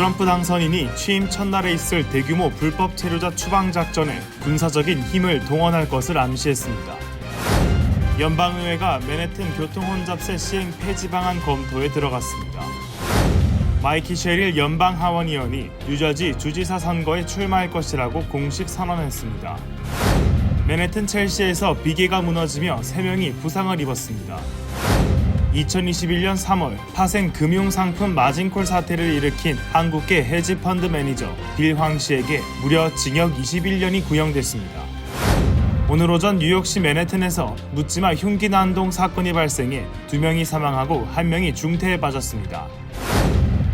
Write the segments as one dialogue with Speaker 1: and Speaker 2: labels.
Speaker 1: 트럼프 당선인이 취임 첫날에 있을 대규모 불법 체류자 추방 작전에 군사적인 힘을 동원할 것을 암시했습니다. 연방의회가 맨해튼 교통혼잡세 시행 폐지 방안 검토에 들어갔습니다. 마이키 셰릴 연방하원의원이 뉴저지 주지사 선거에 출마할 것이라고 공식 선언했습니다. 맨해튼 첼시에서 비계가 무너지며 3명이 부상을 입었습니다. 2021년 3월 파생 금융상품 마진콜 사태를 일으킨 한국계 헤지펀드 매니저 빌 황 씨에게 무려 징역 21년이 구형됐습니다. 오늘 오전 뉴욕시 맨해튼에서 묻지마 흉기 난동 사건이 발생해 2명이 사망하고 1명이 중태에 빠졌습니다.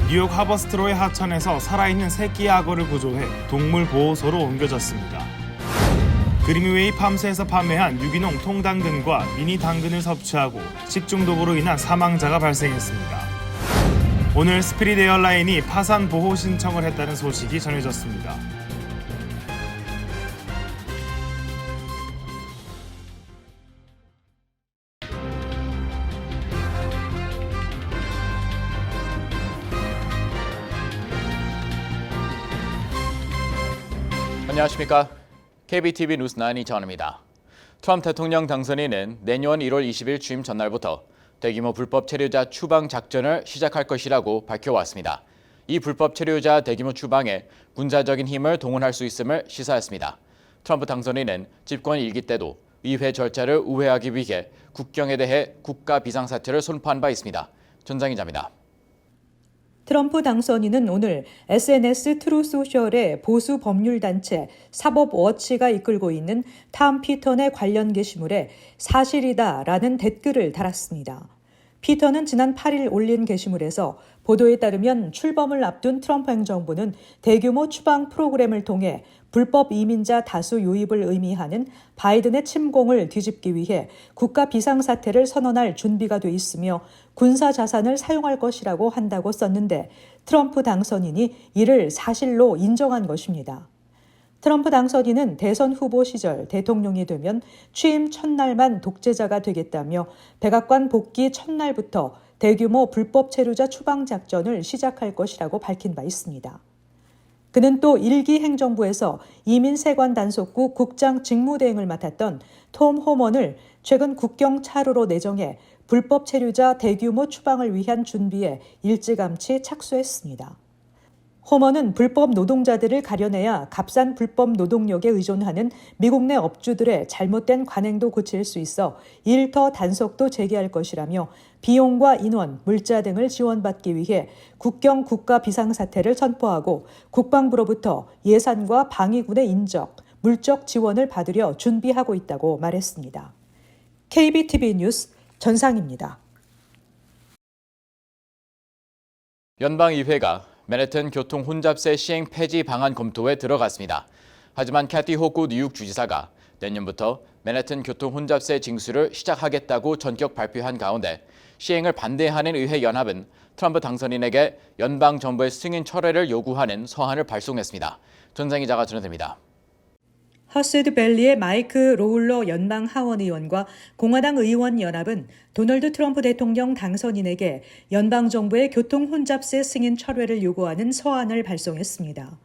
Speaker 1: 뉴욕 하버스트로의 하천에서 살아있는 새끼 악어를 구조해 동물보호소로 옮겨졌습니다. 그린웨이 팜스에서 판매한 유기농 통당근과 미니 당근을 섭취하고 식중독으로 인한 사망자가 발생했습니다. 오늘 스피릿 에어라인이 파산 보호 신청을 했다는 소식이 전해졌습니다.
Speaker 2: 안녕하십니까. KBTV 뉴스 9 이정원입니다. 트럼프 대통령 당선인은 내년 1월 20일 취임 전날부터 대규모 불법 체류자 추방 작전을 시작할 것이라고 밝혀왔습니다. 이 불법 체류자 대규모 추방에 군사적인 힘을 동원할 수 있음을 시사했습니다. 트럼프 당선인은 집권 1기 때도 의회 절차를 우회하기 위해 국경에 대해 국가 비상사태를 선포한 바 있습니다. 전장 기자입니다.
Speaker 3: 트럼프 당선인은 오늘 SNS 트루소셜의 보수 법률단체 사법워치가 이끌고 있는 탐 피턴의 관련 게시물에 사실이다라는 댓글을 달았습니다. 피턴은 지난 8일 올린 게시물에서 보도에 따르면 출범을 앞둔 트럼프 행정부는 대규모 추방 프로그램을 통해 불법 이민자 다수 유입을 의미하는 바이든의 침공을 뒤집기 위해 국가 비상사태를 선언할 준비가 돼 있으며 군사 자산을 사용할 것이라고 한다고 썼는데 트럼프 당선인이 이를 사실로 인정한 것입니다. 트럼프 당선인은 대선 후보 시절 대통령이 되면 취임 첫날만 독재자가 되겠다며 백악관 복귀 첫날부터 대규모 불법 체류자 추방 작전을 시작할 것이라고 밝힌 바 있습니다. 그는 또 1기 행정부에서 이민세관 단속국 국장 직무대행을 맡았던 톰 호먼을 최근 국경 차로로 내정해 불법 체류자 대규모 추방을 위한 준비에 일찌감치 착수했습니다. 호먼은 불법 노동자들을 가려내야 값싼 불법 노동력에 의존하는 미국 내 업주들의 잘못된 관행도 고칠 수 있어 일터 단속도 재개할 것이라며 비용과 인원, 물자 등을 지원받기 위해 국경 국가 비상사태를 선포하고 국방부로부터 예산과 방위군의 인적, 물적 지원을 받으려 준비하고 있다고 말했습니다. KBTV 뉴스 전상입니다.
Speaker 2: 연방의회가 맨해튼 교통 혼잡세 시행 폐지 방안 검토에 들어갔습니다. 하지만 캐티 호구 뉴욕 주지사가 내년부터 맨해튼 교통 혼잡세 징수를 시작하겠다고 전격 발표한 가운데 시행을 반대하는 의회 연합은 트럼프 당선인에게 연방 정부의 승인 철회를 요구하는 서한을 발송했습니다. 전상 기자가 전해드립니다.
Speaker 3: 허스드 밸리의 마이크 로울러 연방 하원 의원과 공화당 의원 연합은 도널드 트럼프 대통령 당선인에게 연방 정부의 교통 혼잡세 승인 철회를 요구하는 서한을 발송했습니다.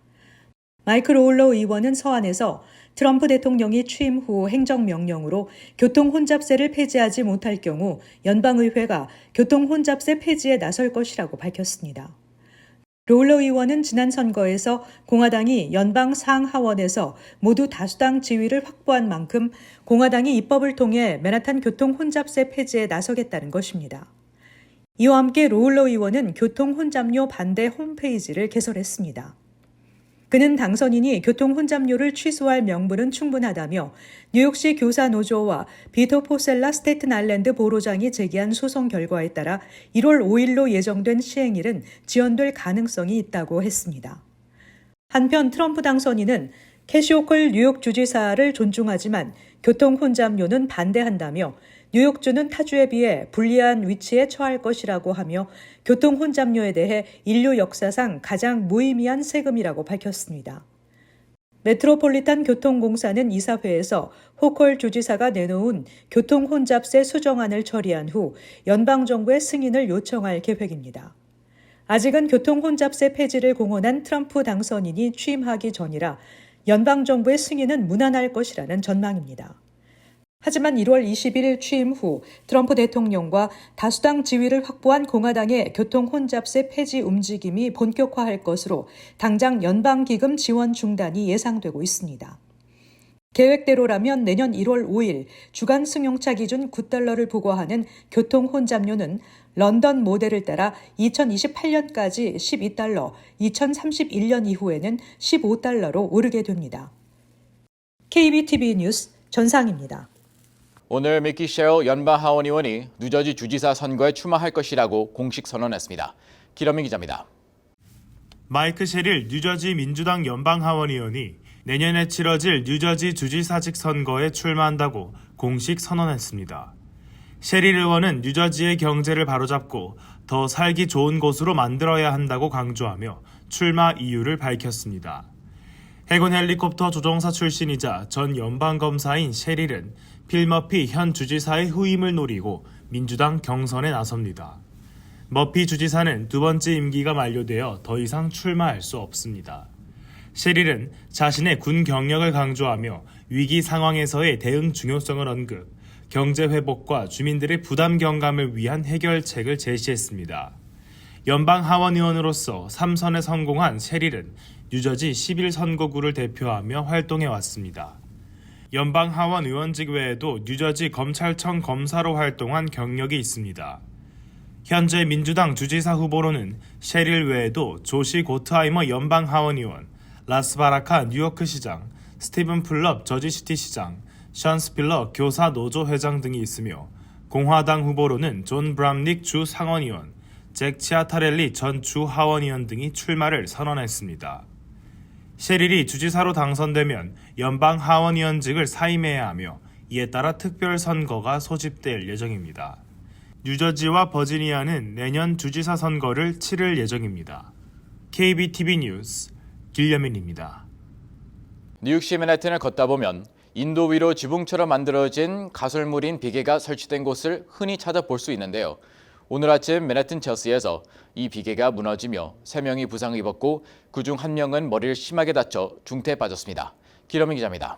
Speaker 3: 마이크 로울러 의원은 서한에서 트럼프 대통령이 취임 후 행정명령으로 교통 혼잡세를 폐지하지 못할 경우 연방의회가 교통 혼잡세 폐지에 나설 것이라고 밝혔습니다. 로울러 의원은 지난 선거에서 공화당이 연방 상하원에서 모두 다수당 지위를 확보한 만큼 공화당이 입법을 통해 맨하탄 교통 혼잡세 폐지에 나서겠다는 것입니다. 이와 함께 로울러 의원은 교통 혼잡료 반대 홈페이지를 개설했습니다. 그는 당선인이 교통 혼잡료를 취소할 명분은 충분하다며 뉴욕시 교사 노조와 비터 포셀라 스테튼 아일랜드 보로장이 제기한 소송 결과에 따라 1월 5일로 예정된 시행일은 지연될 가능성이 있다고 했습니다. 한편 트럼프 당선인은 캐시 호클 뉴욕 주지사를 존중하지만 교통 혼잡료는 반대한다며 뉴욕주는 타주에 비해 불리한 위치에 처할 것이라고 하며 교통 혼잡료에 대해 인류 역사상 가장 무의미한 세금이라고 밝혔습니다. 메트로폴리탄 교통공사는 이사회에서 호컬 주지사가 내놓은 교통 혼잡세 수정안을 처리한 후 연방정부의 승인을 요청할 계획입니다. 아직은 교통 혼잡세 폐지를 공언한 트럼프 당선인이 취임하기 전이라 연방정부의 승인은 무난할 것이라는 전망입니다. 하지만 1월 21일 취임 후 트럼프 대통령과 다수당 지위를 확보한 공화당의 교통 혼잡세 폐지 움직임이 본격화할 것으로 당장 연방기금 지원 중단이 예상되고 있습니다. 계획대로라면 내년 1월 5일 주간 승용차 기준 $9를 부과하는 교통 혼잡료는 런던 모델을 따라 2028년까지 $12, 2031년 이후에는 $15로 오르게 됩니다. KBTV 뉴스 전상입니다.
Speaker 2: 오늘 미키 셰일 연방 하원 의원이 뉴저지 주지사 선거에 출마할 것이라고 공식 선언했습니다. 기러민 기자입니다.
Speaker 1: 마이크 셰릴 뉴저지 민주당 연방 하원 의원이 내년에 치러질 뉴저지 주지사직 선거에 출마한다고 공식 선언했습니다. 셰릴 의원은 뉴저지의 경제를 바로잡고 더 살기 좋은 곳으로 만들어야 한다고 강조하며 출마 이유를 밝혔습니다. 해군 헬리콥터 조종사 출신이자 전 연방검사인 셰릴은 빌 머피 현 주지사의 후임을 노리고 민주당 경선에 나섭니다. 머피 주지사는 두 번째 임기가 만료되어 더 이상 출마할 수 없습니다. 셰릴은 자신의 군 경력을 강조하며 위기 상황에서의 대응 중요성을 언급, 경제 회복과 주민들의 부담 경감을 위한 해결책을 제시했습니다. 연방 하원 의원으로서 3선에 성공한 셰릴은 뉴저지 11선거구를 대표하며 활동해 왔습니다. 연방 하원 의원직 외에도 뉴저지 검찰청 검사로 활동한 경력이 있습니다. 현재 민주당 주지사 후보로는 셰릴 외에도 조시 고트하이머 연방 하원 의원, 라스 바라카 뉴요크 시장, 스티븐 플럽 저지시티 시장, 션 스필러 교사 노조 회장 등이 있으며 공화당 후보로는 존 브람닉 주 상원의원, 잭 치아타렐리 전 주 하원의원 등이 출마를 선언했습니다. 셰릴이 주지사로 당선되면 연방 하원의원직을 사임해야 하며 이에 따라 특별 선거가 소집될 예정입니다. 뉴저지와 버지니아는 내년 주지사 선거를 치를 예정입니다. KBTV 뉴스 길려민입니다.
Speaker 2: 뉴욕시 맨해튼을 걷다 보면 인도 위로 지붕처럼 만들어진 가설물인 비계가 설치된 곳을 흔히 찾아볼 수 있는데요. 오늘 아침 맨해튼 첼시에서 이 비계가 무너지며 3명이 부상을 입었고 그중 1명은 머리를 심하게 다쳐 중태에 빠졌습니다. 기러민 기자입니다.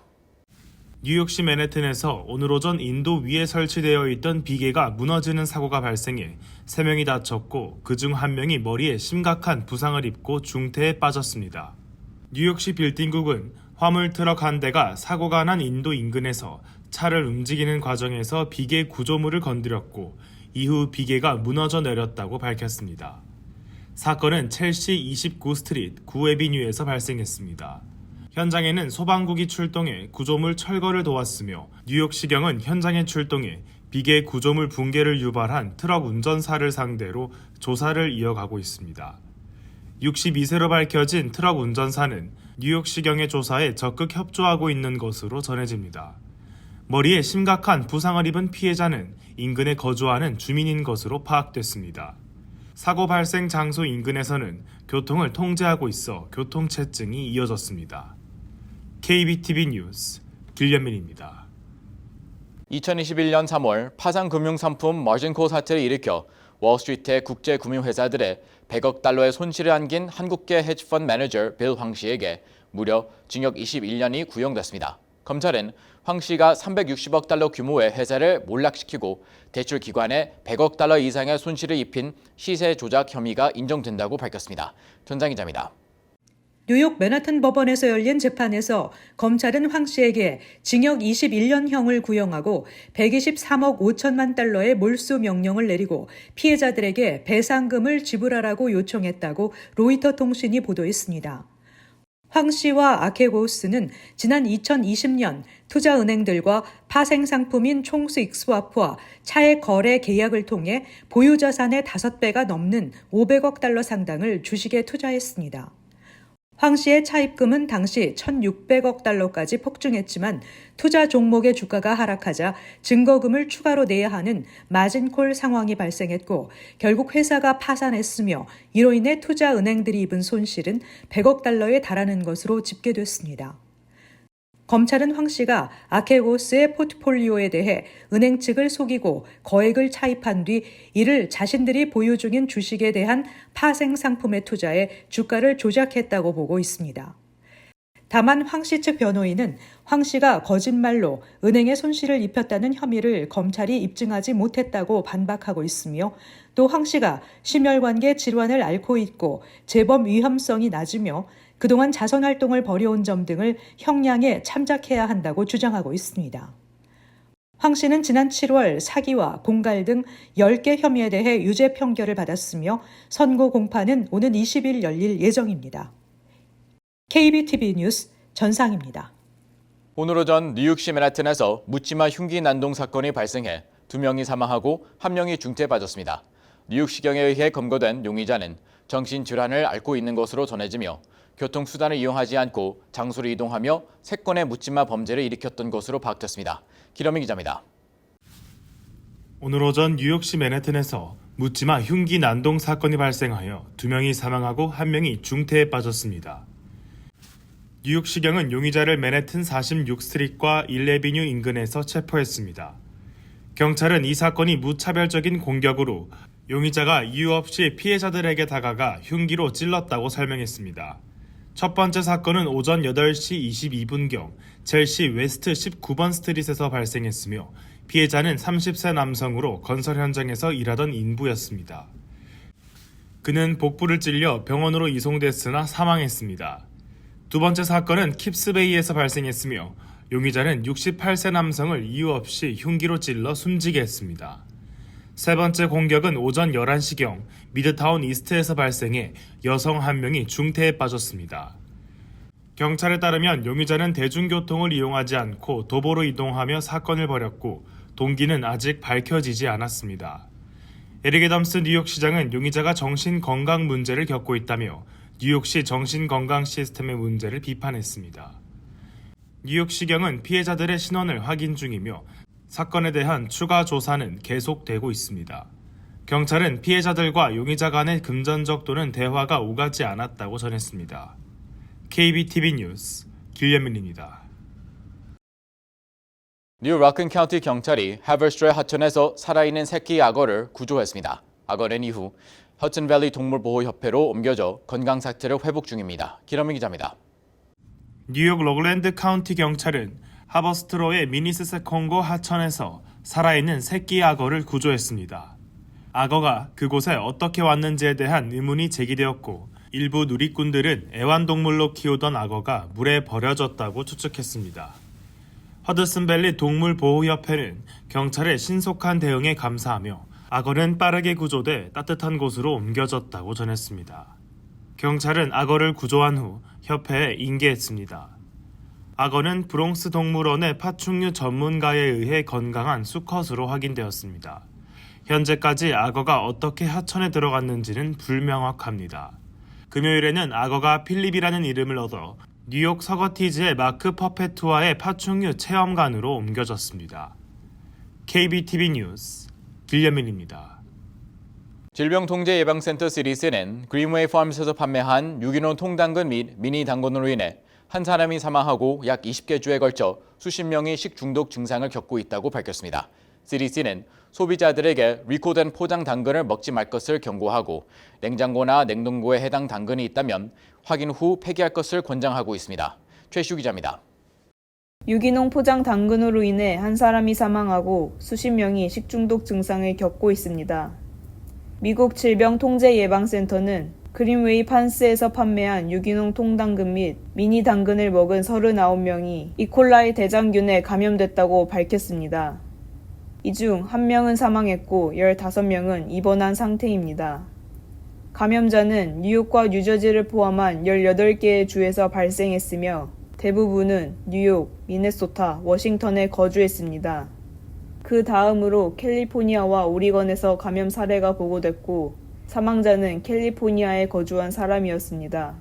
Speaker 1: 뉴욕시 맨해튼에서 오늘 오전 인도 위에 설치되어 있던 비계가 무너지는 사고가 발생해 3명이 다쳤고 그중 1명이 머리에 심각한 부상을 입고 중태에 빠졌습니다. 뉴욕시 빌딩국은 화물 트럭 한 대가 사고가 난 인도 인근에서 차를 움직이는 과정에서 비계 구조물을 건드렸고 이후 비계가 무너져 내렸다고 밝혔습니다. 사건은 첼시 29스트리트 9에비뉴에서 발생했습니다. 현장에는 소방국이 출동해 구조물 철거를 도왔으며 뉴욕시경은 현장에 출동해 비계 구조물 붕괴를 유발한 트럭 운전사를 상대로 조사를 이어가고 있습니다. 62세로 밝혀진 트럭 운전사는 뉴욕시경의 조사에 적극 협조하고 있는 것으로 전해집니다. 머리에 심각한 부상을 입은 피해자는 인근에 거주하는 주민인 것으로 파악됐습니다. 사고 발생 장소 인근에서는 교통을 통제하고 있어 교통체증이 이어졌습니다. KBTV 뉴스 길려민입니다.
Speaker 2: 2021년 3월 파산금융상품 머진콜 사태를 일으켜 월스트리트의 국제금융회사들의 100억 달러의 손실을 안긴 한국계 헤지펀드 매니저 빌 황 씨에게 무려 징역 21년이 구형됐습니다. 검찰은 황 씨가 360억 달러 규모의 회사를 몰락시키고 대출 기관에 100억 달러 이상의 손실을 입힌 시세 조작 혐의가 인정된다고 밝혔습니다. 전장 기자입니다.
Speaker 3: 뉴욕 맨하튼 법원에서 열린 재판에서 검찰은 황 씨에게 징역 21년형을 구형하고 123억 5천만 달러의 몰수 명령을 내리고 피해자들에게 배상금을 지불하라고 요청했다고 로이터 통신이 보도했습니다. 황 씨와 아케고스는 지난 2020년 투자은행들과 파생상품인 총수익 스와프와 차액 거래 계약을 통해 보유자산의 5배가 넘는 500억 달러 상당을 주식에 투자했습니다. 황 씨의 차입금은 당시 1,600억 달러까지 폭증했지만 투자 종목의 주가가 하락하자 증거금을 추가로 내야 하는 마진콜 상황이 발생했고 결국 회사가 파산했으며 이로 인해 투자 은행들이 입은 손실은 100억 달러에 달하는 것으로 집계됐습니다. 검찰은 황 씨가 아케고스의 포트폴리오에 대해 은행 측을 속이고 거액을 차입한 뒤 이를 자신들이 보유 중인 주식에 대한 파생 상품에 투자해 주가를 조작했다고 보고 있습니다. 다만 황 씨 측 변호인은 황 씨가 거짓말로 은행에 손실을 입혔다는 혐의를 검찰이 입증하지 못했다고 반박하고 있으며 또 황 씨가 심혈관계 질환을 앓고 있고 재범 위험성이 낮으며 그동안 자선활동을 벌여온 점 등을 형량에 참작해야 한다고 주장하고 있습니다. 황 씨는 지난 7월 사기와 공갈 등 10개 혐의에 대해 유죄 판결을 받았으며 선고 공판은 오는 20일 열릴 예정입니다. KBTV 뉴스 전상입니다.
Speaker 2: 오늘 오전 뉴욕시 맨하튼에서 묻지마 흉기 난동 사건이 발생해 2명이 사망하고 1명이 중태에 빠졌습니다. 뉴욕시경에 의해 검거된 용의자는 정신질환을 앓고 있는 것으로 전해지며 교통수단을 이용하지 않고 장소를 이동하며 3건의 묻지마 범죄를 일으켰던 것으로 파악됐습니다. 기러민 기자입니다.
Speaker 1: 오늘 오전 뉴욕시 맨해튼에서 묻지마 흉기 난동 사건이 발생하여 2명이 사망하고 1명이 중태에 빠졌습니다. 뉴욕시경은 용의자를 맨해튼 46스트리트과 1레비뉴 인근에서 체포했습니다. 경찰은 이 사건이 무차별적인 공격으로 용의자가 이유 없이 피해자들에게 다가가 흉기로 찔렀다고 설명했습니다. 첫 번째 사건은 오전 8시 22분경 첼시 웨스트 19번 스트릿에서 발생했으며 피해자는 30세 남성으로 건설 현장에서 일하던 인부였습니다. 그는 복부를 찔려 병원으로 이송됐으나 사망했습니다. 두 번째 사건은 킵스베이에서 발생했으며 용의자는 68세 남성을 이유 없이 흉기로 찔러 숨지게 했습니다. 세 번째 공격은 오전 11시경 미드타운 이스트에서 발생해 여성 1명이 중태에 빠졌습니다. 경찰에 따르면 용의자는 대중교통을 이용하지 않고 도보로 이동하며 사건을 벌였고 동기는 아직 밝혀지지 않았습니다. 에릭 애덤스 뉴욕시장은 용의자가 정신건강 문제를 겪고 있다며 뉴욕시 정신건강 시스템의 문제를 비판했습니다. 뉴욕시경은 피해자들의 신원을 확인 중이며 사건에 대한 추가 조사는 계속되고 있습니다. 경찰은 피해자들과 용의자 간의 금전적 또는 대화가 오가지 않았다고 전했습니다. KBTV 뉴스 길레민입니다.
Speaker 2: 뉴 로큰 카운티 경찰이 하버스트레 하천에서 살아있는 새끼 악어를 구조했습니다. 악어는 이후 허슨밸리 동물보호협회로 옮겨져 건강 상태를 회복 중입니다. 기러민 기자입니다.
Speaker 1: 뉴욕 록랜드 카운티 경찰은 하버스트로의 미니스세콩고 하천에서 살아있는 새끼 악어를 구조했습니다. 악어가 그곳에 어떻게 왔는지에 대한 의문이 제기되었고 일부 누리꾼들은 애완동물로 키우던 악어가 물에 버려졌다고 추측했습니다. 허드슨밸리 동물보호협회는 경찰의 신속한 대응에 감사하며 악어는 빠르게 구조돼 따뜻한 곳으로 옮겨졌다고 전했습니다. 경찰은 악어를 구조한 후 협회에 인계했습니다. 악어는 브롱스 동물원의 파충류 전문가에 의해 건강한 수컷으로 확인되었습니다. 현재까지 악어가 어떻게 하천에 들어갔는지는 불명확합니다. 금요일에는 악어가 필립이라는 이름을 얻어 뉴욕 서거티즈의 마크 퍼페투아의 파충류 체험관으로 옮겨졌습니다. KBTV 뉴스 길레민입니다.
Speaker 2: 질병통제예방센터 CDC는 그린웨이 팜스에서 판매한 유기농 통당근 및 미니 당근으로 인해 한 사람이 사망하고 약 20개 주에 걸쳐 수십 명이 식중독 증상을 겪고 있다고 밝혔습니다. CDC는 소비자들에게 리코된 포장 당근을 먹지 말 것을 경고하고 냉장고나 냉동고에 해당 당근이 있다면 확인 후 폐기할 것을 권장하고 있습니다. 최시우 기자입니다.
Speaker 4: 유기농 포장 당근으로 인해 한 사람이 사망하고 수십 명이 식중독 증상을 겪고 있습니다. 미국 질병통제예방센터는 그린웨이 판스에서 판매한 유기농 통당근 및 미니 당근을 먹은 39명이 이콜라이 대장균에 감염됐다고 밝혔습니다. 이 중 1명은 사망했고 15명은 입원한 상태입니다. 감염자는 뉴욕과 뉴저지를 포함한 18개의 주에서 발생했으며 대부분은 뉴욕, 미네소타, 워싱턴에 거주했습니다. 그 다음으로 캘리포니아와 오리건에서 감염 사례가 보고됐고 사망자는 캘리포니아에 거주한 사람이었습니다.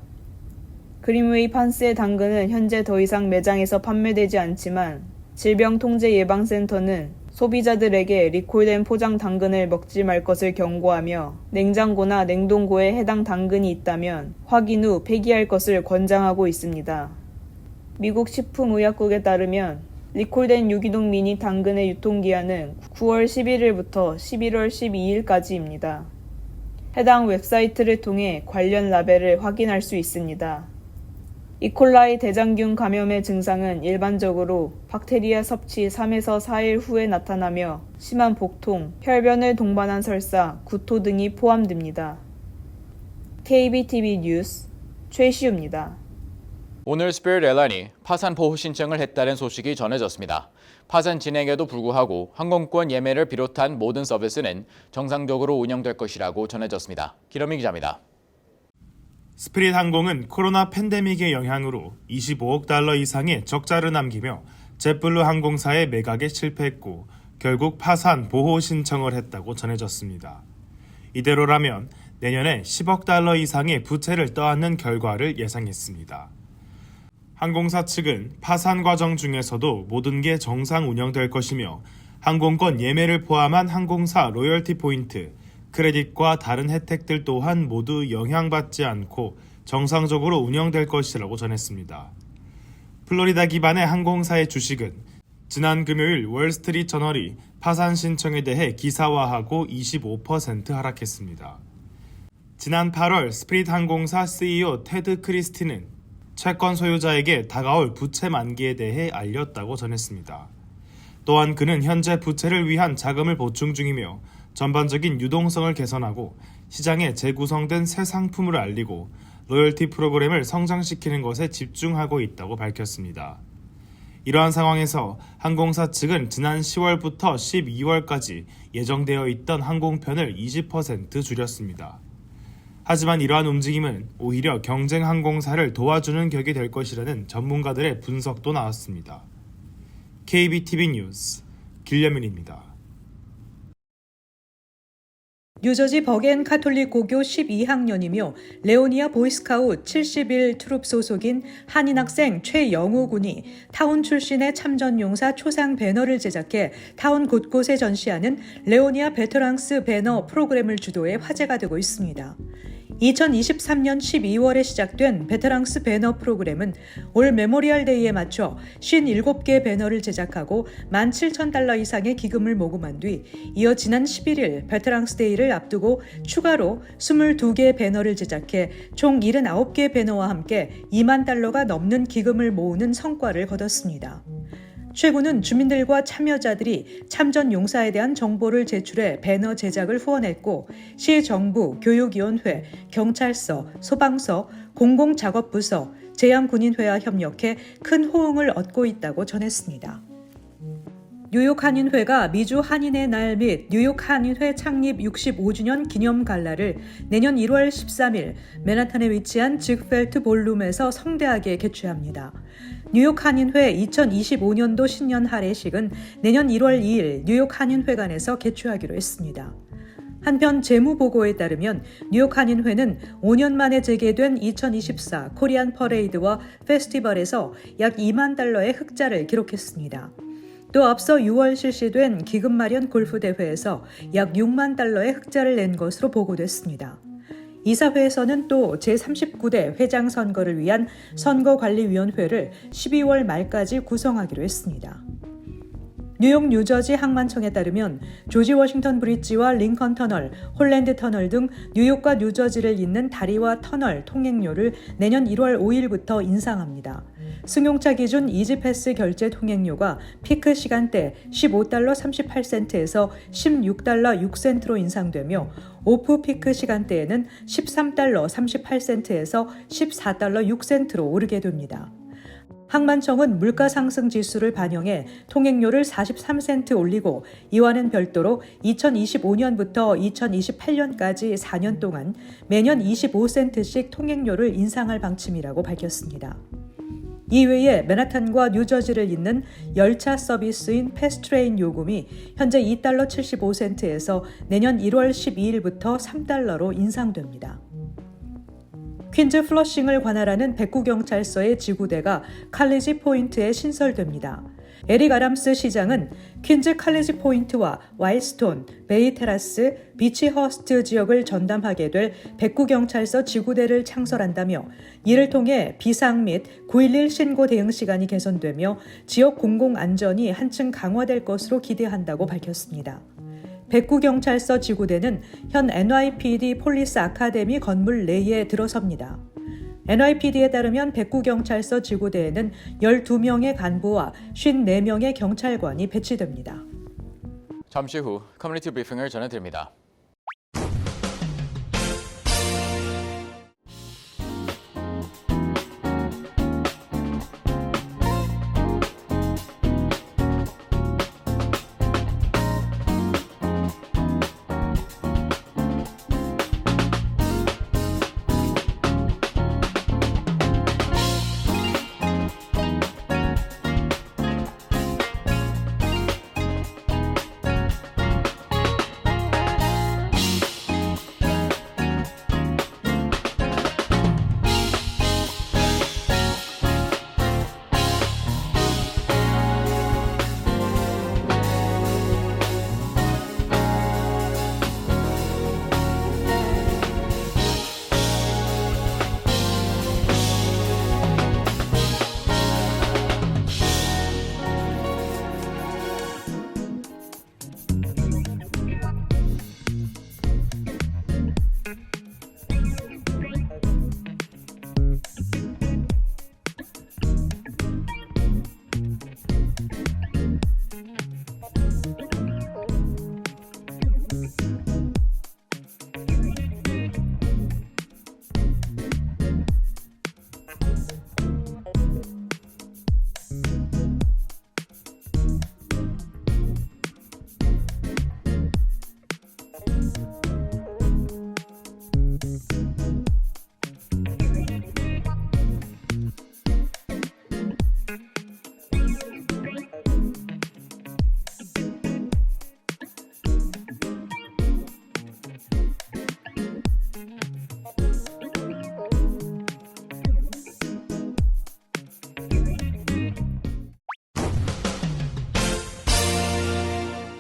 Speaker 4: 그린웨이 판스의 당근은 현재 더 이상 매장에서 판매되지 않지만 질병통제예방센터는 소비자들에게 리콜된 포장 당근을 먹지 말 것을 경고하며 냉장고나 냉동고에 해당 당근이 있다면 확인 후 폐기할 것을 권장하고 있습니다. 미국 식품의약국에 따르면 리콜된 유기농 미니 당근의 유통기한은 9월 11일부터 11월 12일까지입니다. 해당 웹사이트를 통해 관련 라벨을 확인할 수 있습니다. 이콜라이 대장균 감염의 증상은 일반적으로 박테리아 섭취 3에서 4일 후에 나타나며 심한 복통, 혈변을 동반한 설사, 구토 등이 포함됩니다. KBTV 뉴스 최시우입니다.
Speaker 2: 오늘 스피릿 에어라인이 파산 보호 신청을 했다는 소식이 전해졌습니다. 파산 진행에도 불구하고 항공권 예매를 비롯한 모든 서비스는 정상적으로 운영될 것이라고 전해졌습니다. 기러미 기자입니다.
Speaker 1: 스피릿 항공은 코로나 팬데믹의 영향으로 25억 달러 이상의 적자를 남기며 jetblue 항공사의 매각에 실패했고 결국 파산 보호 신청을 했다고 전해졌습니다. 이대로라면 내년에 10억 달러 이상의 부채를 떠안는 결과를 예상했습니다. 항공사 측은 파산 과정 중에서도 모든 게 정상 운영될 것이며 항공권 예매를 포함한 항공사 로열티 포인트, 크레딧과 다른 혜택들 또한 모두 영향받지 않고 정상적으로 운영될 것이라고 전했습니다. 플로리다 기반의 항공사의 주식은 지난 금요일 월스트리트 저널이 파산 신청에 대해 기사화하고 25% 하락했습니다. 지난 8월 스피릿 항공사 CEO 테드 크리스티는 채권 소유자에게 다가올 부채 만기에 대해 알렸다고 전했습니다. 또한 그는 현재 부채를 위한 자금을 보충 중이며 전반적인 유동성을 개선하고 시장에 재구성된 새 상품을 알리고 로열티 프로그램을 성장시키는 것에 집중하고 있다고 밝혔습니다. 이러한 상황에서 항공사 측은 지난 10월부터 12월까지 예정되어 있던 항공편을 20% 줄였습니다. 하지만 이러한 움직임은 오히려 경쟁 항공사를 도와주는 격이 될 것이라는 전문가들의 분석도 나왔습니다. KBTV 뉴스 길려민입니다.
Speaker 3: 뉴저지 버겐 카톨릭 고교 12학년이며 레오니아 보이스카우트 71 트룹 소속인 한인 학생 최영우 군이 타운 출신의 참전용사 초상 배너를 제작해 타운 곳곳에 전시하는 레오니아 베테랑스 배너 프로그램을 주도해 화제가 되고 있습니다. 2023년 12월에 시작된 베테랑스 배너 프로그램은 올 메모리얼 데이에 맞춰 57개 배너를 제작하고 $17,000 이상의 기금을 모금한 뒤 이어 지난 11일 베테랑스 데이를 앞두고 추가로 22개 배너를 제작해 총 79개 배너와 함께 $20,000가 넘는 기금을 모으는 성과를 거뒀습니다. 최고는 주민들과 참여자들이 참전 용사에 대한 정보를 제출해 배너 제작을 후원했고 시정부, 교육위원회, 경찰서, 소방서, 공공작업부서, 제양군인회와 협력해 큰 호응을 얻고 있다고 전했습니다. 뉴욕 한인회가 미주 한인의 날 및 뉴욕 한인회 창립 65주년 기념 갈라를 내년 1월 13일 맨하탄에 위치한 직펠트 볼룸에서 성대하게 개최합니다. 뉴욕 한인회 2025년도 신년 할애식은 내년 1월 2일 뉴욕 한인회관에서 개최하기로 했습니다. 한편 재무보고에 따르면 뉴욕 한인회는 5년 만에 재개된 2024 코리안 퍼레이드와 페스티벌에서 약 $20,000의 흑자를 기록했습니다. 또 앞서 6월 실시된 기금 마련 골프 대회에서 약 $60,000의 흑자를 낸 것으로 보고됐습니다. 이사회에서는 또 제39대 회장 선거를 위한 선거관리위원회를 12월 말까지 구성하기로 했습니다. 뉴욕 뉴저지 항만청에 따르면 조지 워싱턴 브릿지와 링컨 터널, 홀랜드 터널 등 뉴욕과 뉴저지를 잇는 다리와 터널 통행료를 내년 1월 5일부터 인상합니다. 승용차 기준 이지패스 결제 통행료가 피크 시간대 $15 38센트에서 $16 6센트로 인상되며 오프 피크 시간대에는 $13 38센트에서 $14 6센트로 오르게 됩니다. 항만청은 물가 상승 지수를 반영해 통행료를 43센트 올리고 이와는 별도로 2025년부터 2028년까지 4년 동안 매년 25센트씩 통행료를 인상할 방침이라고 밝혔습니다. 이외에 맨하탄과 뉴저지를 잇는 열차 서비스인 패스트레인 요금이 현재 $2 75센트에서 내년 1월 12일부터 $3로 인상됩니다. 퀸즈 플러싱을 관할하는 백구경찰서의 지구대가 칼리지 포인트에 신설됩니다. 에릭 아람스 시장은 퀸즈 칼리지 포인트와 와일스톤, 베이 테라스, 비치 허스트 지역을 전담하게 될 백구경찰서 지구대를 창설한다며 이를 통해 비상 및 9.11 신고 대응 시간이 개선되며 지역 공공안전이 한층 강화될 것으로 기대한다고 밝혔습니다. 백구경찰서 지구대는 현 NYPD 폴리스 아카데미 건물 내에 들어섭니다. NYPD에 따르면 백구경찰서 지구대에는 12명의 간부와 54명의 경찰관이 배치됩니다.
Speaker 2: 잠시 후 커뮤니티 브리핑을 전해드립니다.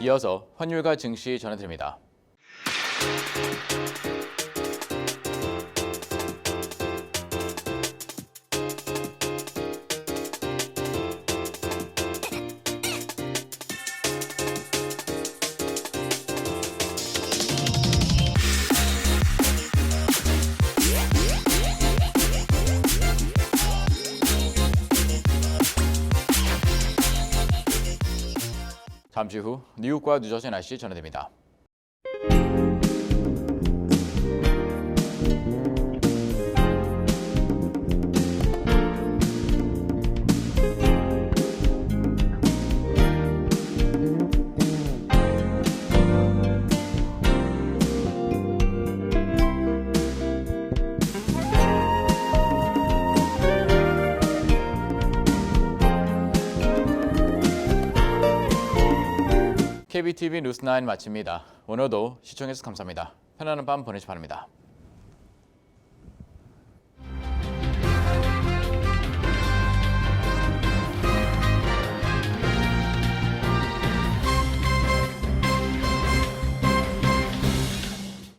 Speaker 2: 이어서 환율과 증시 전해드립니다. 잠시 후 뉴욕과 뉴저지 날씨 전해드립니다. KBTV 뉴스9 마칩니다. 오늘도 시청해주셔서 감사합니다. 편안한 밤 보내시 바랍니다.